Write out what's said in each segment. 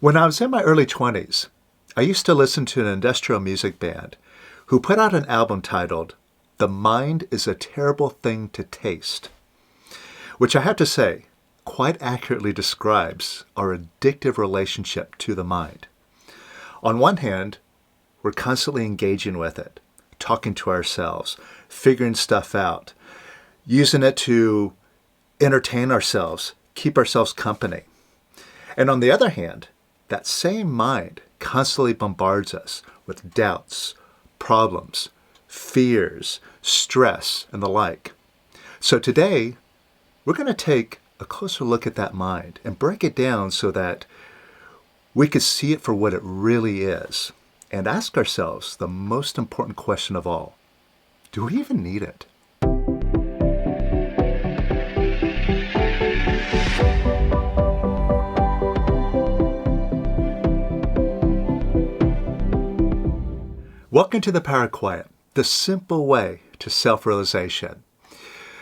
When I was in my early 20s, I used to listen to an industrial music band who put out an album titled, "The Mind is a Terrible Thing to Taste," which I have to say quite accurately describes our addictive relationship to the mind. On one hand, we're constantly engaging with it, talking to ourselves, figuring stuff out, using it to entertain ourselves, keep ourselves company. And on the other hand, that same mind constantly bombards us with doubts, problems, fears, stress, and the like. So today, we're going to take a closer look at that mind and break it down so that we could see it for what it really is and ask ourselves the most important question of all: do we even need it? Welcome to the Power of Quiet, the simple way to self-realization.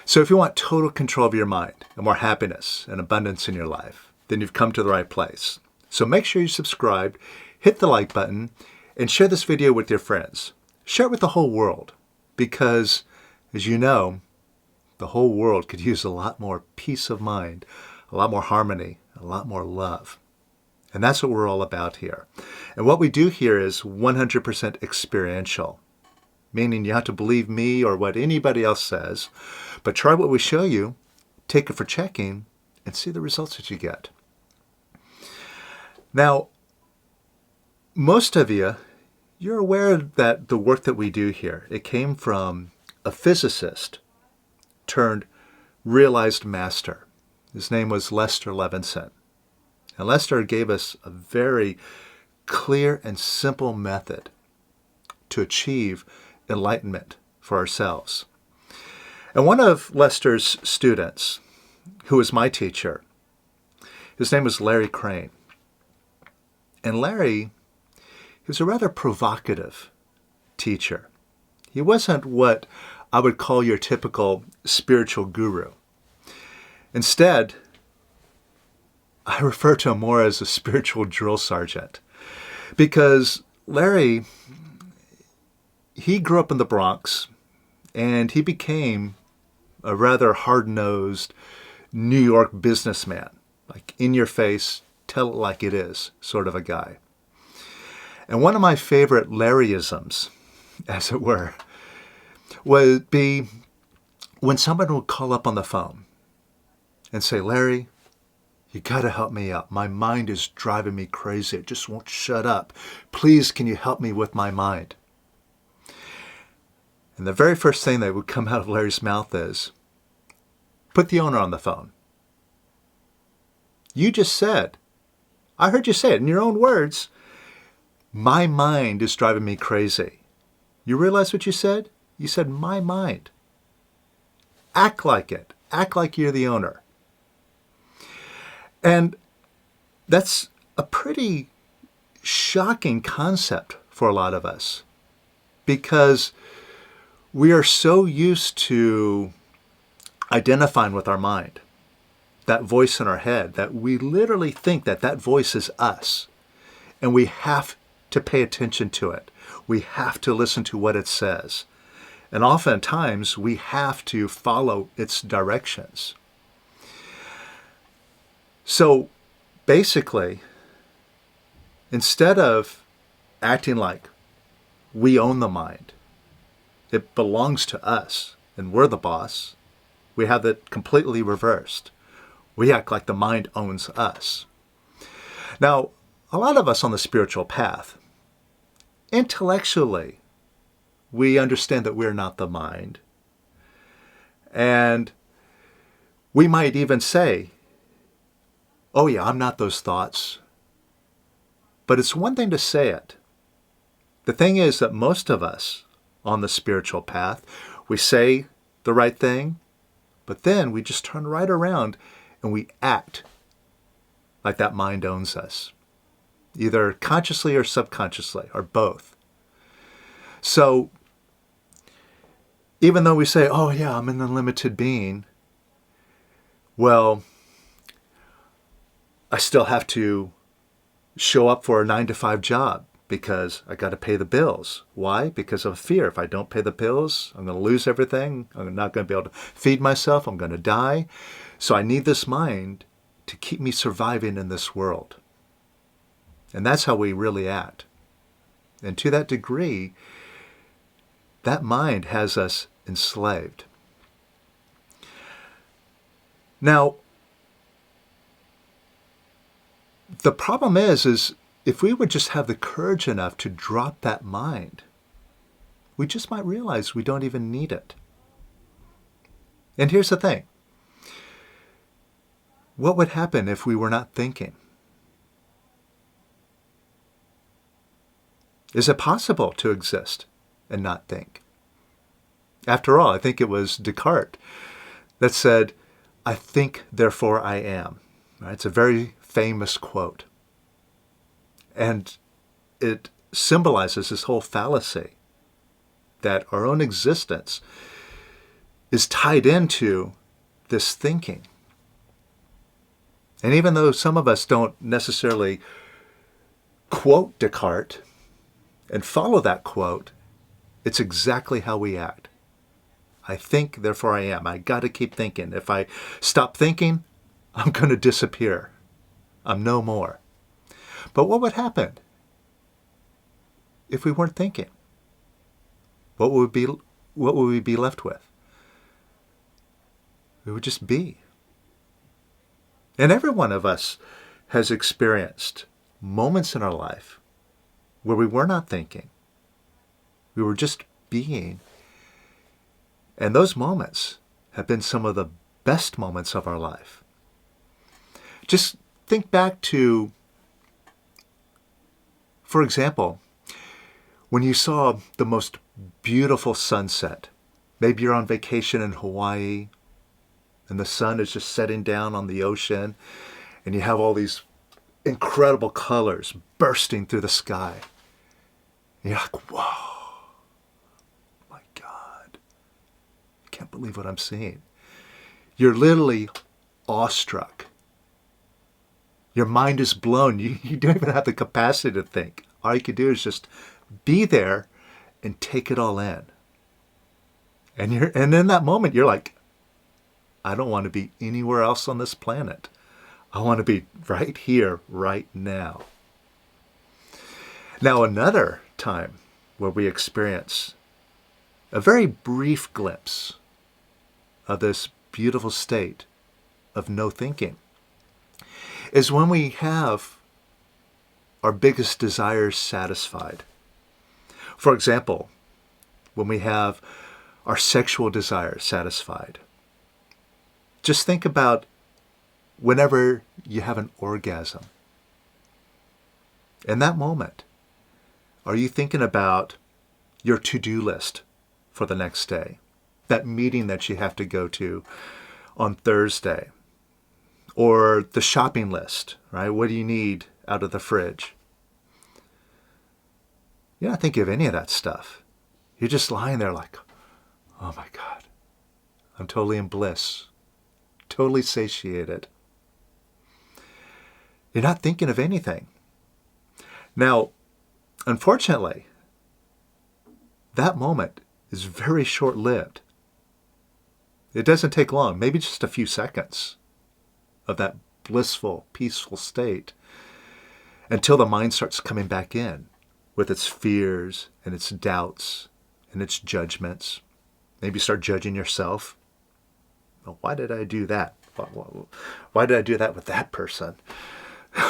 So if you want total control of your mind and more happiness and abundance in your life, then you've come to the right place. So make sure you subscribe, hit the like button, and share this video with your friends. Share it with the whole world because, as you know, the whole world could use a lot more peace of mind, a lot more harmony, a lot more love. And that's what we're all about here. And what we do here is 100% experiential, meaning you have to believe me or what anybody else says, but try what we show you, take it for checking, and see the results that you get. Now, most of you're aware that the work that we do here, it came from a physicist turned realized master. His name was Lester Levinson. And Lester gave us a very clear and simple method to achieve enlightenment for ourselves. And one of Lester's students, who was my teacher, his name was Larry Crane. And Larry, he was a rather provocative teacher. He wasn't what I would call your typical spiritual guru. Instead, I refer to him more as a spiritual drill sergeant because Larry, he grew up in the Bronx and he became a rather hard-nosed New York businessman, like in your face, tell it like it is sort of a guy. And one of my favorite Larryisms, as it were, would be when someone would call up on the phone and say, "Larry, you got to help me out. My mind is driving me crazy. It just won't shut up. Please, can you help me with my mind?" And the very first thing that would come out of Larry's mouth is, "Put the owner on the phone. You just said, I heard you say it in your own words, my mind is driving me crazy. You realize what you said? You said my mind. Act like it. Act like you're the owner." And that's a pretty shocking concept for a lot of us because we are so used to identifying with our mind, that voice in our head, that we literally think that that voice is us. And we have to pay attention to it. We have to listen to what it says. And oftentimes we have to follow its directions. So basically, instead of acting like we own the mind, it belongs to us and we're the boss, we have it completely reversed. We act like the mind owns us. Now, a lot of us on the spiritual path, intellectually, we understand that we're not the mind. And we might even say, "Oh yeah, I'm not those thoughts." But it's one thing to say it. The thing is that most of us on the spiritual path, we say the right thing, but then we just turn right around and we act like that mind owns us, either consciously or subconsciously, or both. So even though we say, "Oh yeah, I'm an unlimited being," well, I still have to show up for a 9 to 5 job because I got to pay the bills. Why? Because of fear. If I don't pay the bills, I'm going to lose everything. I'm not going to be able to feed myself. I'm going to die. So I need this mind to keep me surviving in this world. And that's how we really act. And to that degree, that mind has us enslaved. Now, the problem is if we would just have the courage enough to drop that mind, we just might realize we don't even need it. And here's the thing. What would happen if we were not thinking? Is it possible to exist and not think? After all, I think it was Descartes that said, "I think, therefore I am." Right? It's a very famous quote. And it symbolizes this whole fallacy that our own existence is tied into this thinking. And even though some of us don't necessarily quote Descartes and follow that quote, it's exactly how we act. I think, therefore I am. I got to keep thinking. If I stop thinking, I'm going to disappear. I'm no more. But what would happen if we weren't thinking? What would we be left with? We would just be. And every one of us has experienced moments in our life where we were not thinking. We were just being. And those moments have been some of the best moments of our life. Just think back to, for example, when you saw the most beautiful sunset. Maybe you're on vacation in Hawaii and the sun is just setting down on the ocean and you have all these incredible colors bursting through the sky. And you're like, whoa, my God, I can't believe what I'm seeing. You're literally awestruck. Your mind is blown. You don't even have the capacity to think. All you can do is just be there and take it all in. And in that moment, you're like, I don't want to be anywhere else on this planet. I want to be right here, right now. Now, another time where we experience a very brief glimpse of this beautiful state of no thinking is when we have our biggest desires satisfied. For example, when we have our sexual desires satisfied. Just think about whenever you have an orgasm. In that moment, are you thinking about your to-do list for the next day? That meeting that you have to go to on Thursday? Or the shopping list, right? What do you need out of the fridge? You're not thinking of any of that stuff. You're just lying there like, oh my God, I'm totally in bliss, totally satiated. You're not thinking of anything. Now, unfortunately, that moment is very short-lived. It doesn't take long, maybe just a few seconds of that blissful, peaceful state until the mind starts coming back in with its fears and its doubts and its judgments. Maybe start judging yourself. Well, why did I do that? Why did I do that with that person?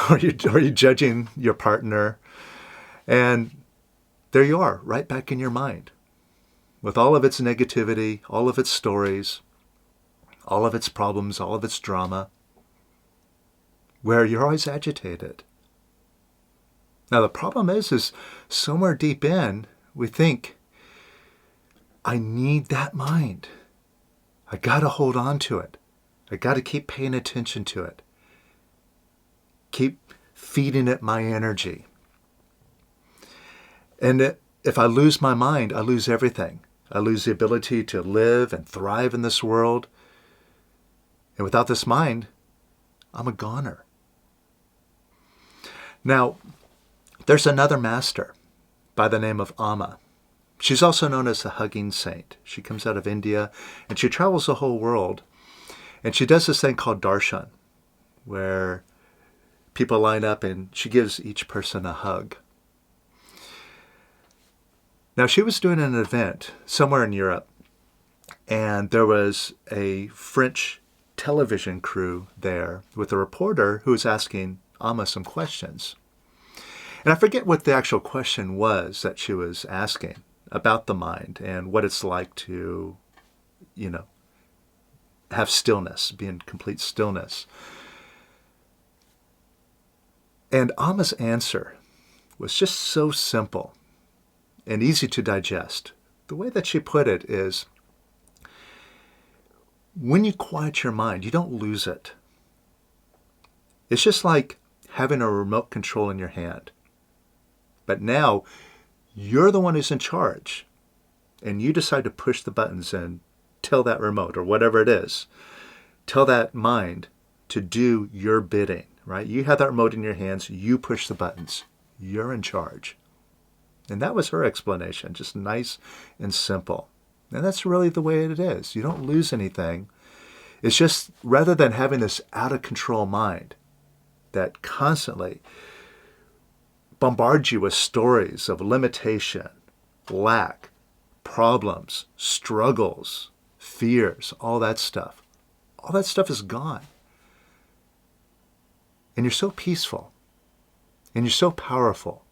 Are you judging your partner? And there you are, right back in your mind with all of its negativity, all of its stories, all of its problems, all of its drama, where you're always agitated. Now the problem is somewhere deep in, we think, I need that mind. I got to hold on to it. I got to keep paying attention to it. Keep feeding it my energy. And if I lose my mind, I lose everything. I lose the ability to live and thrive in this world. And without this mind, I'm a goner. Now, there's another master by the name of Amma. She's also known as the hugging saint. She comes out of India and she travels the whole world. And she does this thing called darshan, where people line up and she gives each person a hug. Now, she was doing an event somewhere in Europe, and there was a French television crew there with a reporter who was asking Amma some questions. And I forget what the actual question was that she was asking about the mind and what it's like to, have stillness, be in complete stillness. And Amma's answer was just so simple and easy to digest. The way that she put it is, when you quiet your mind, you don't lose it. It's just like having a remote control in your hand. But now, you're the one who's in charge. And you decide to push the buttons and tell that remote, or whatever it is, tell that mind to do your bidding, right? You have that remote in your hands, you push the buttons. You're in charge. And that was her explanation, just nice and simple. And that's really the way it is. You don't lose anything. It's just, rather than having this out-of-control mind that constantly bombards you with stories of limitation, lack, problems, struggles, fears, all that stuff is gone. And you're so peaceful. And you're so powerful.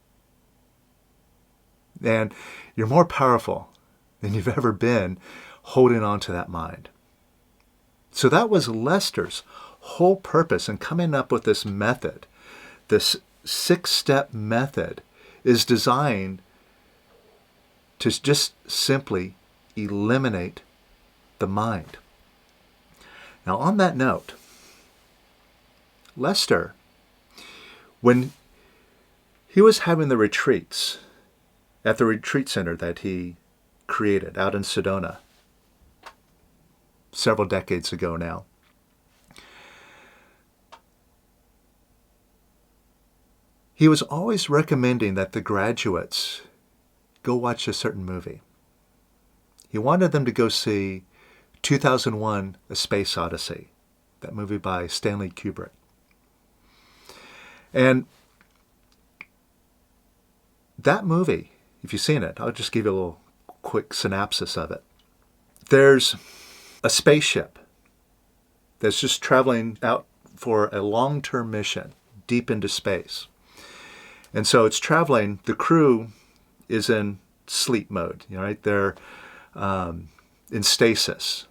And you're more powerful than you've ever been holding on to that mind. So that was Lester's whole purpose in coming up with this method. This 6-step method is designed to just simply eliminate the mind. Now, on that note, Lester, when he was having the retreats at the retreat center that he created out in Sedona several decades ago now, he was always recommending that the graduates go watch a certain movie. He wanted them to go see 2001: A Space Odyssey, that movie by Stanley Kubrick. And that movie, if you've seen it, I'll just give you a little quick synopsis of it. There's a spaceship that's just traveling out for a long-term mission deep into space. And so it's traveling, the crew is in sleep mode, right? They're in stasis.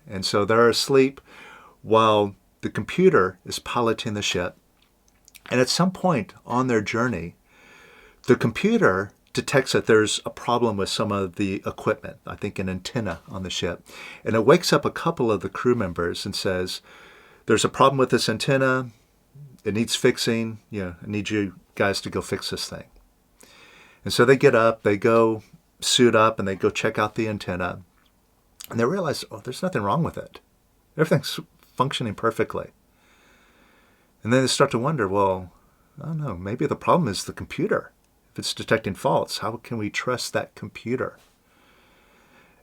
And so they're asleep while the computer is piloting the ship. And at some point on their journey, the computer detects that there's a problem with some of the equipment, I think an antenna on the ship. And it wakes up a couple of the crew members and says, there's a problem with this antenna. It needs fixing. I need you guys to go fix this thing. And so they get up, they go suit up, and they go check out the antenna. And they realize, there's nothing wrong with it. Everything's functioning perfectly. And then they start to wonder, well, I don't know, maybe the problem is the computer. If it's detecting faults, how can we trust that computer?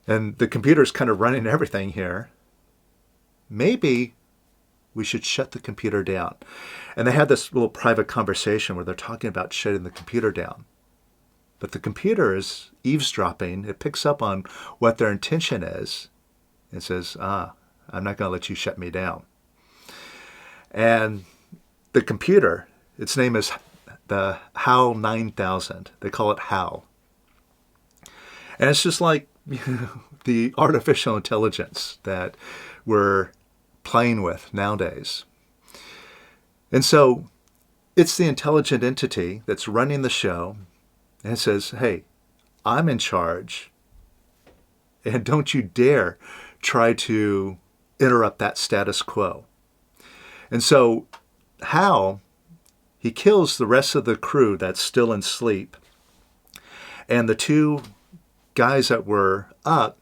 And the computer's kind of running everything here. Maybe we should shut the computer down. And they had this little private conversation where they're talking about shutting the computer down. But the computer is eavesdropping. It picks up on what their intention is and says, I'm not going to let you shut me down. And the computer, its name is the HAL 9000. They call it HAL. And it's just like the artificial intelligence that we're playing with nowadays. And so it's the intelligent entity that's running the show, and it says, hey, I'm in charge, and don't you dare try to interrupt that status quo. And so Hal, he kills the rest of the crew that's still in sleep, and the two guys that were up,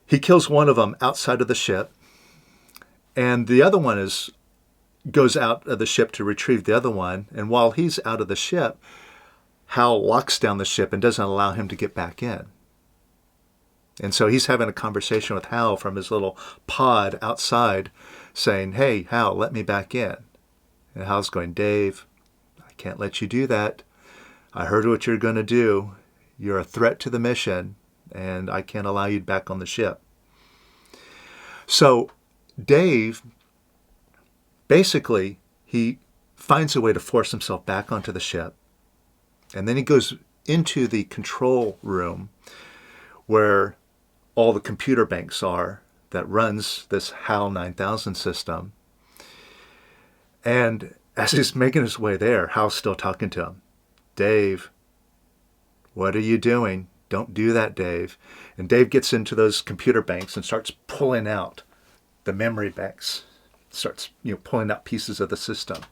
he kills one of them outside of the ship, and the other one is goes out of the ship to retrieve the other one. And while he's out of the ship, Hal locks down the ship and doesn't allow him to get back in. And so he's having a conversation with Hal from his little pod outside saying, "Hey, Hal, let me back in." And Hal's going, "Dave, I can't let you do that. I heard what you're going to do. You're a threat to the mission, and I can't allow you back on the ship." So Dave, basically, he finds a way to force himself back onto the ship. And then he goes into the control room where all the computer banks are that runs this HAL 9000 system. And as he's making his way there, Hal's still talking to him. "Dave, what are you doing? Don't do that, Dave." And Dave gets into those computer banks and starts pulling out the memory banks. Starts, pulling out pieces of the system.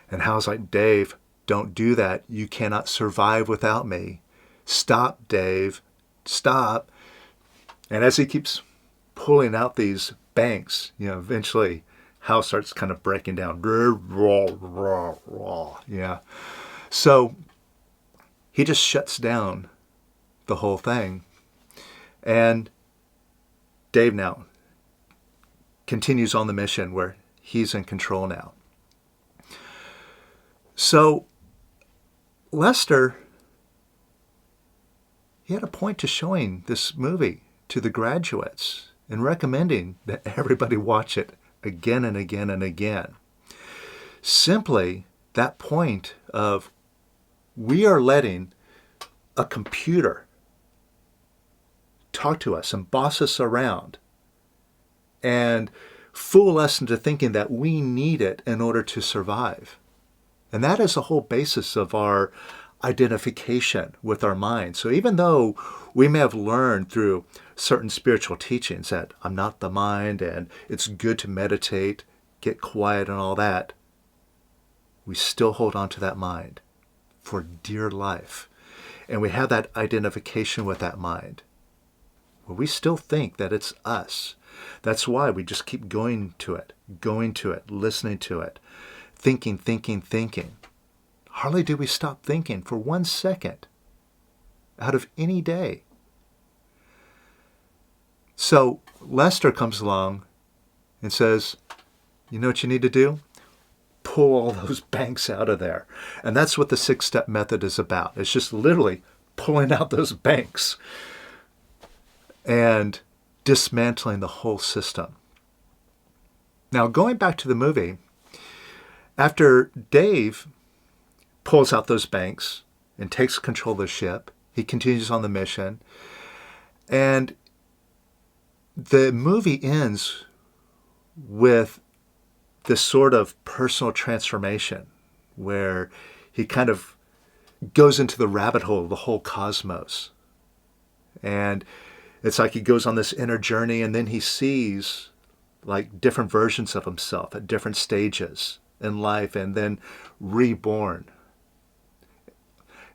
And Hal's like, "Dave, don't do that. You cannot survive without me. Stop, Dave. Stop." And as he keeps pulling out these banks, eventually Hal starts kind of breaking down. Yeah. So he just shuts down the whole thing. And Dave now continues on the mission where he's in control now. So Lester, he had a point to showing this movie to the graduates and recommending that everybody watch it again and again and again. Simply that point of we are letting a computer talk to us and boss us around and fool us into thinking that we need it in order to survive. And that is the whole basis of our identification with our mind. So even though we may have learned through certain spiritual teachings that I'm not the mind and it's good to meditate, get quiet and all that, we still hold on to that mind for dear life. And we have that identification with that mind. Well, we still think that it's us. That's why we just keep going to it, listening to it, thinking. Hardly do we stop thinking for 1 second out of any day. So Lester comes along and says, "You know what you need to do? Pull all those banks out of there." And that's what the 6-step method is about. It's just literally pulling out those banks and dismantling the whole system. Now, going back to the movie, after Dave pulls out those banks and takes control of the ship, he continues on the mission. And the movie ends with this sort of personal transformation where he kind of goes into the rabbit hole of the whole cosmos. And it's like he goes on this inner journey, and then he sees like different versions of himself at different stages in life and then reborn.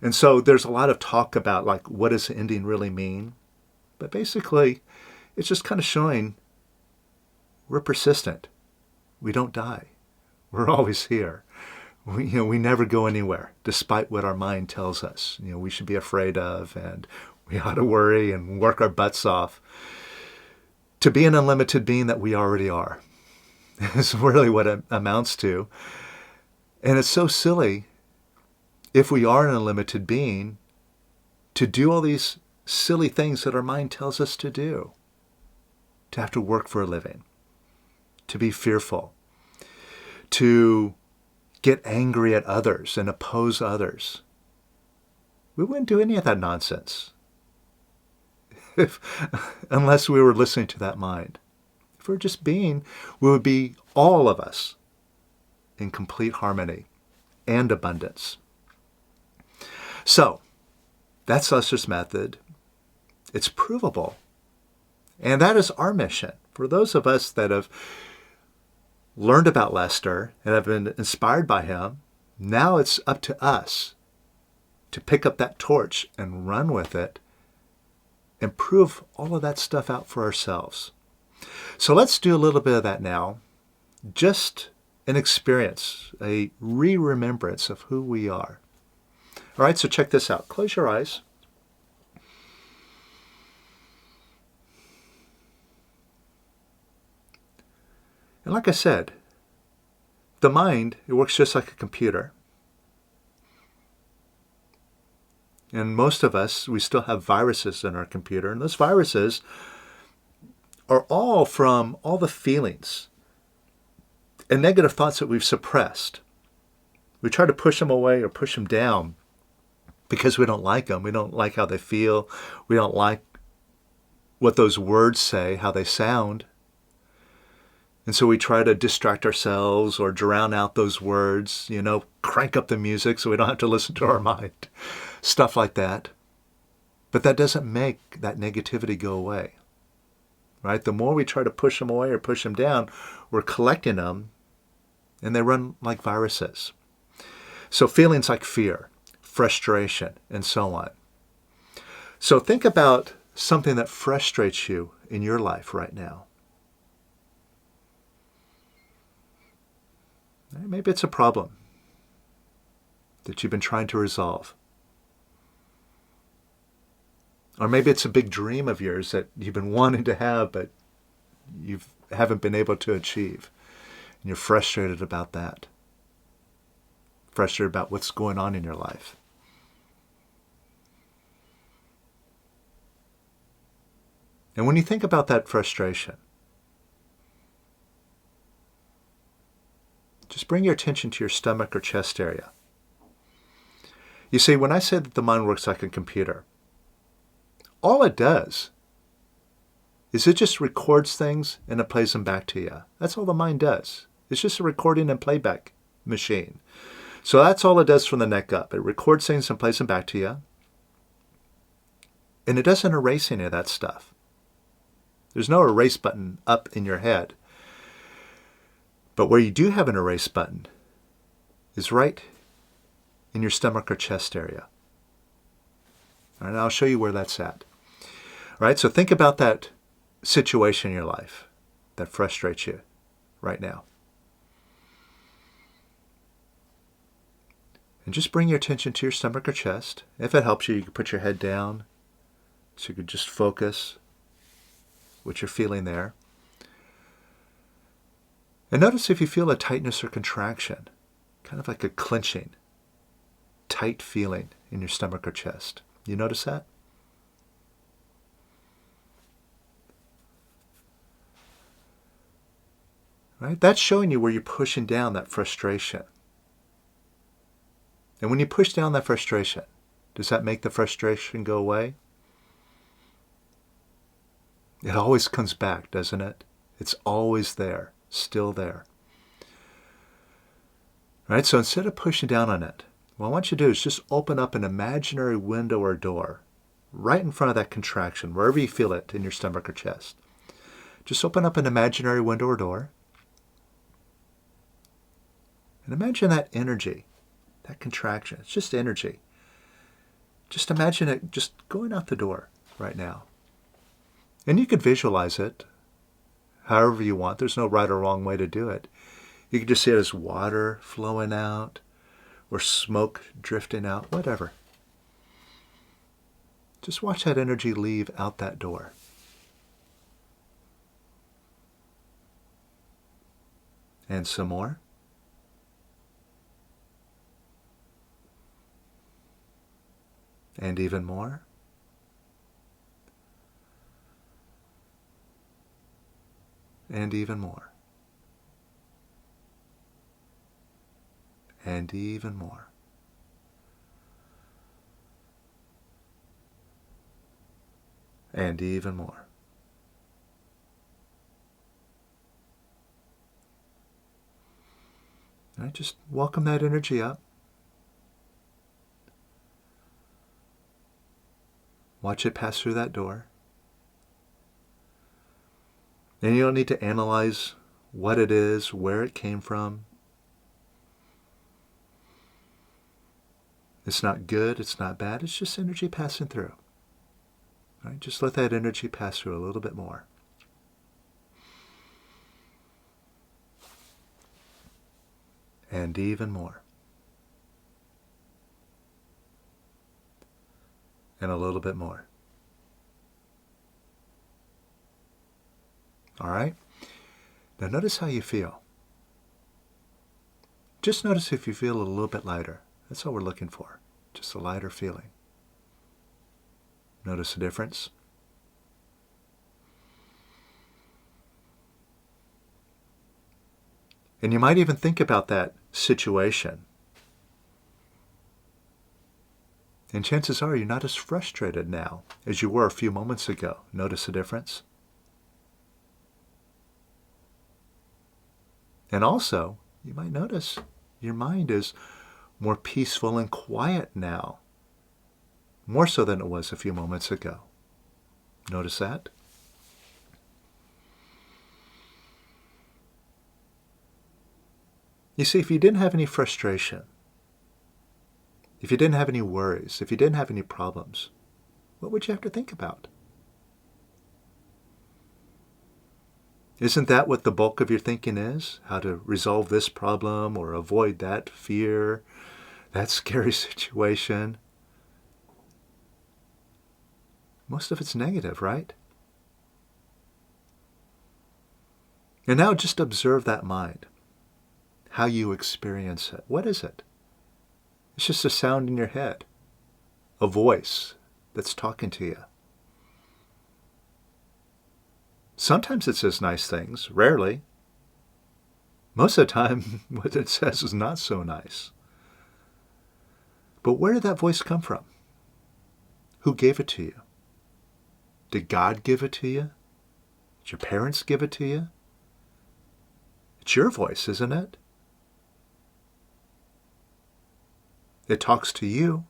And so there's a lot of talk about like what does the ending really mean? But basically it's just kind of showing we're persistent. We don't die. We're always here. We never go anywhere despite what our mind tells us. We should be afraid of, and we ought to worry and work our butts off to be an unlimited being that we already are. It's really what it amounts to. And it's so silly, if we are an unlimited being, to do all these silly things that our mind tells us to do. To have to work for a living. To be fearful. To get angry at others and oppose others. We wouldn't do any of that nonsense unless we were listening to that mind. If we were just being, we would be all of us in complete harmony and abundance. So, that's Lester's method. It's provable. And that is our mission. For those of us that have learned about Lester and have been inspired by him, now it's up to us to pick up that torch and run with it and prove all of that stuff out for ourselves. So let's do a little bit of that now, just an experience, a re-remembrance of who we are. All right, so check this out. Close your eyes. And like I said, the mind, it works just like a computer. And most of us, we still have viruses in our computer. And those viruses are all from all the feelings and negative thoughts that we've suppressed. We try to push them away or push them down because we don't like them. We don't like how they feel. We don't like what those words say, how they sound. And so we try to distract ourselves or drown out those words, crank up the music so we don't have to listen to our mind. Stuff like that. But that doesn't make that negativity go away. Right? The more we try to push them away or push them down, we're collecting them and they run like viruses. So feelings like fear, frustration, and so on. So think about something that frustrates you in your life right now. Maybe it's a problem that you've been trying to resolve. Or maybe it's a big dream of yours that you've been wanting to have, but you haven't been able to achieve. And you're frustrated about that. Frustrated about what's going on in your life. And when you think about that frustration, just bring your attention to your stomach or chest area. You see, when I say that the mind works like a computer, all it does is it just records things and it plays them back to you. That's all the mind does. It's just a recording and playback machine. So that's all it does from the neck up. It records things and plays them back to you. And it doesn't erase any of that stuff. There's no erase button up in your head. But where you do have an erase button is right in your stomach or chest area. All right, I'll show you where that's at. All right, so think about that situation in your life that frustrates you right now. And just bring your attention to your stomach or chest. If it helps you, you can put your head down so you can just focus what you're feeling there. And notice if you feel a tightness or contraction, kind of like a clenching, tight feeling in your stomach or chest. You notice that? Right? That's showing you where you're pushing down that frustration. And when you push down that frustration, does that make the frustration go away? It always comes back, doesn't it? It's always there. Still there. All right, so instead of pushing down on it, what I want you to do is just open up an imaginary window or door right in front of that contraction, wherever you feel it in your stomach or chest. Just open up an imaginary window or door and imagine that energy, that contraction. It's just energy. Just imagine it just going out the door right now. And you could visualize it however you want. There's no right or wrong way to do it. You can just see it as water flowing out or smoke drifting out, whatever. Just watch that energy leave out that door. And some more. And even more. And even more. And even more. And even more. All right, just welcome that energy up. Watch it pass through that door. And you don't need to analyze what it is, where it came from. It's not good, it's not bad, it's just energy passing through. All right, just let that energy pass through a little bit more. And even more. And a little bit more. All right? Now notice how you feel. Just notice if you feel a little bit lighter. That's all we're looking for. Just a lighter feeling. Notice the difference? And you might even think about that situation. And chances are you're not as frustrated now as you were a few moments ago. Notice the difference? And also, you might notice your mind is more peaceful and quiet now. More so than it was a few moments ago. Notice that? You see, if you didn't have any frustration, if you didn't have any worries, if you didn't have any problems, what would you have to think about? Isn't that what the bulk of your thinking is? How to resolve this problem or avoid that fear, that scary situation? Most of it's negative, right? And now just observe that mind, how you experience it. What is it? It's just a sound in your head, a voice that's talking to you. Sometimes it says nice things, rarely. Most of the time, what it says is not so nice. But where did that voice come from? Who gave it to you? Did God give it to you? Did your parents give it to you? It's your voice, isn't it? It talks to you.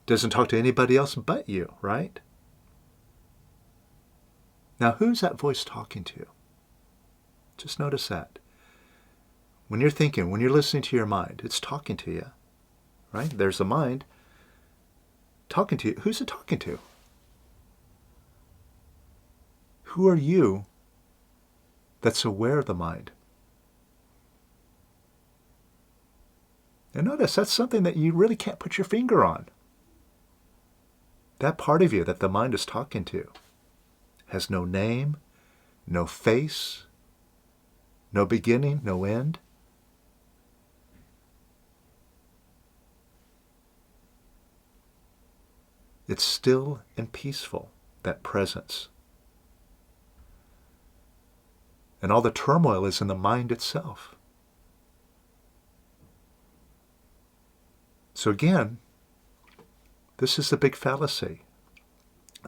Doesn't talk to anybody else but you, right? Now, who's that voice talking to? Just notice that. When you're thinking, when you're listening to your mind, it's talking to you, right? There's a mind talking to you. Who's it talking to? Who are you that's aware of the mind? And notice that's something that you really can't put your finger on. That part of you that the mind is talking to has no name, no face, no beginning, no end. It's still and peaceful, that presence. And all the turmoil is in the mind itself. So again, this is the big fallacy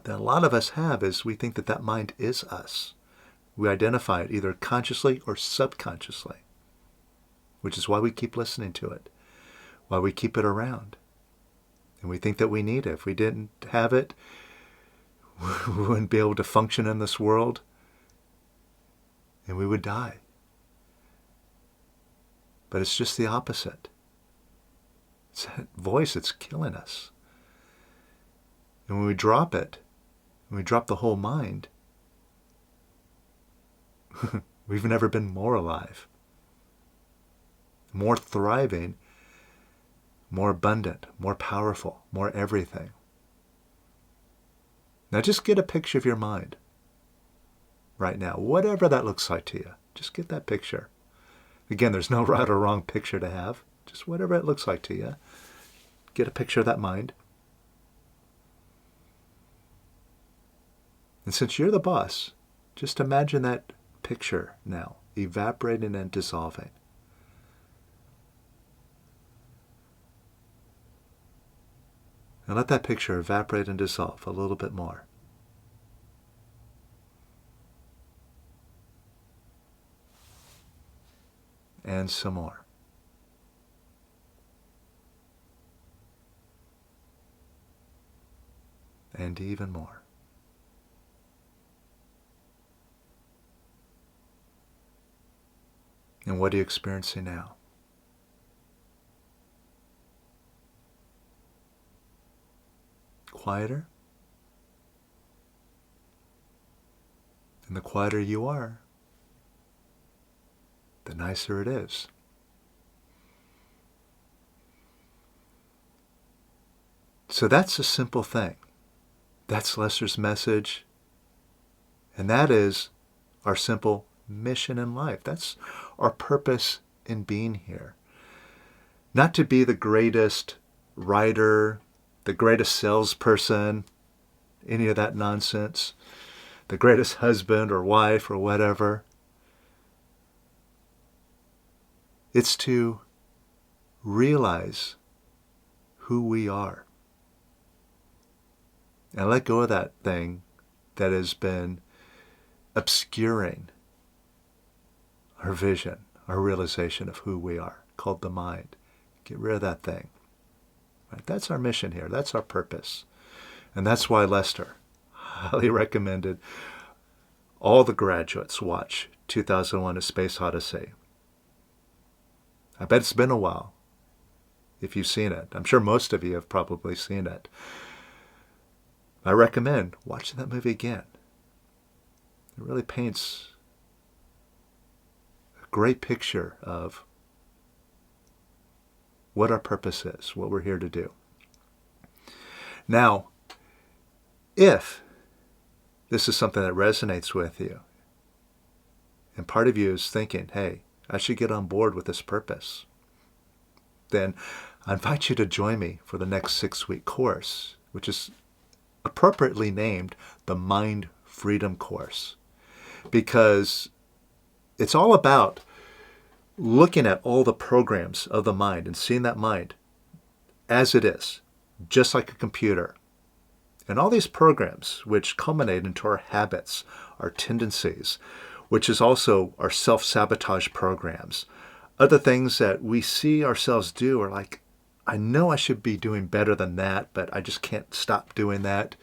that a lot of us have, is we think that that mind is us. We identify it either consciously or subconsciously, which is why we keep listening to it, why we keep it around. And we think that we need it. If we didn't have it, we wouldn't be able to function in this world, and we would die. But it's just the opposite. It's that voice that's killing us. And when we drop it, when we drop the whole mind, we've never been more alive, more thriving, more abundant, more powerful, more everything. Now just get a picture of your mind right now, whatever that looks like to you. Just get that picture. Again, there's no right or wrong picture to have. Just whatever it looks like to you. Get a picture of that mind. And since you're the boss, just imagine that picture now, evaporating and dissolving. And let that picture evaporate and dissolve a little bit more. And some more. And even more. And what are you experiencing now? Quieter? And the quieter you are, the nicer it is. So that's a simple thing. That's Lester's message. And that is our simple mission in life. That's our purpose in being here. Not to be the greatest writer, the greatest salesperson, any of that nonsense, the greatest husband or wife or whatever. It's to realize who we are and let go of that thing that has been obscuring our vision, our realization of who we are, called the mind. Get rid of that thing. Right? That's our mission here. That's our purpose. And that's why Lester highly recommended all the graduates watch 2001: A Space Odyssey. I bet it's been a while if you've seen it. I'm sure most of you have probably seen it. I recommend watching that movie again. It really paints a great picture of what our purpose is, what we're here to do. Now, if this is something that resonates with you, and part of you is thinking, hey, I should get on board with this purpose, then I invite you to join me for the next 6-week course, which is appropriately named the Mind Freedom Course, because it's all about looking at all the programs of the mind and seeing that mind as it is, just like a computer. And all these programs, which culminate into our habits, our tendencies, which is also our self-sabotage programs, other things that we see ourselves do are like, I know I should be doing better than that, but I just can't stop doing that.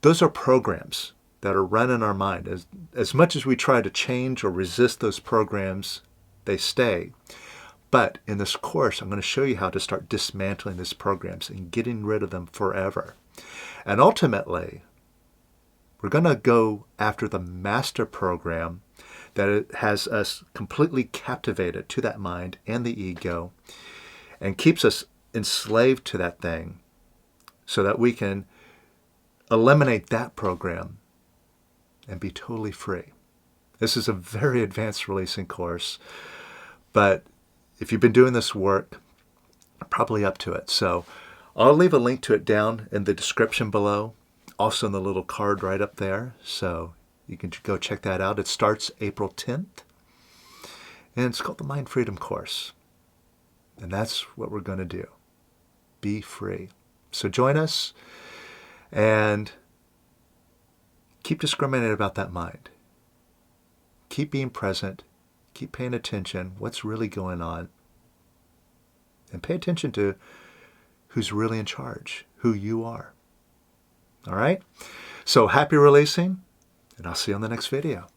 Those are programs that are running our mind. As much as we try to change or resist those programs, they stay. But in this course, I'm going to show you how to start dismantling these programs and getting rid of them forever. And ultimately, we're going to go after the master program that it has us completely captivated to that mind and the ego and keeps us enslaved to that thing so that we can eliminate that program and be totally free. This is a very advanced releasing course, but if you've been doing this work, you're probably up to it. So I'll leave a link to it down in the description below, also in the little card right up there. So you can go check that out. It starts April 10th, and it's called the Mind Freedom Course. And that's what we're going to do. Be free. So join us and keep discriminating about that mind. Keep being present. Keep paying attention. What's really going on? And pay attention to who's really in charge, who you are. All right? So happy releasing, and I'll see you on the next video.